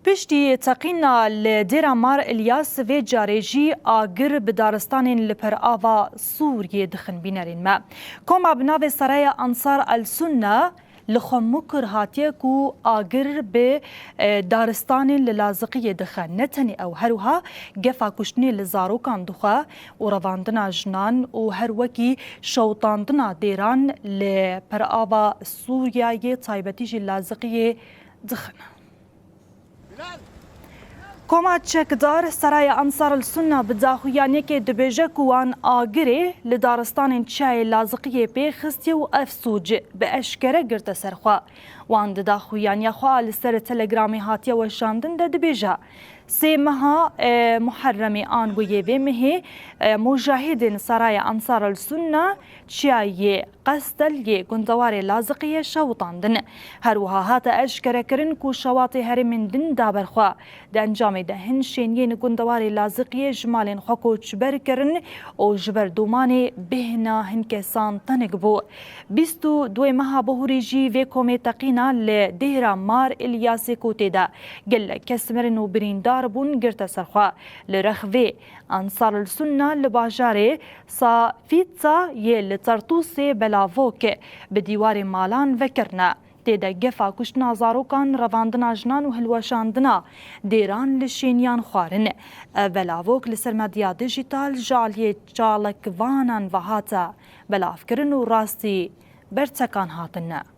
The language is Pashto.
پشتی تقینا لدیرا مار الیاس و جارجی آگر بدارستان لپر آوا سوریه دخن بینرین ما کم ابناو سرای انصار السنه لخمکر هاتیه کو آگر به دارستان للازقیه دخن نتنی او هروها گفا کشتنی لزاروکان دخوا و رواندنا جنان و هر وکی شوطاندنا دیران لپر آوا سوریه تایبتیج لازقیه دخن کما چکدار سرای انصار السنه بداخویانی که دبیجه کوان آگره لدارستان چای لازقیه پیخستی و افسوج به اشکره گرد سرخوا وان داخویانی خواه لسر تلگرامی هاتیه و شاندن ده دبیجه سی مها محرمی آن و یوی مهی مجاهدین سرای انصار السنه چای قصدل ی گندوار لازقیه شوطاندن هروها هات اشکره کرن کو شواطی هر من دن دابرخوا ده انجام ده هنشینین گندوار لازقیه جمالین خاکو چبر کرن او جبر دومانی بهنا هنکسان تنگ بو 22 مها بهوری جی و کومی تقینا لدهرا مار الیاسی کوتی دا گل کسمرن و بریندار بون گرت سرخوا لرخوی انصار السنه لباجاره سا فیتسا یه لطرطوسی بلاوک به دیوار مالان وکرنا تیدا گفا کشتنا زاروکان رواندنا جنان و هلوشاندنا دیران لشینیان خوارن بلاوک لسر مدیا دیجیتال جالیه جالک وانان و هاتا بلافکرن و راستی برتکان هاتن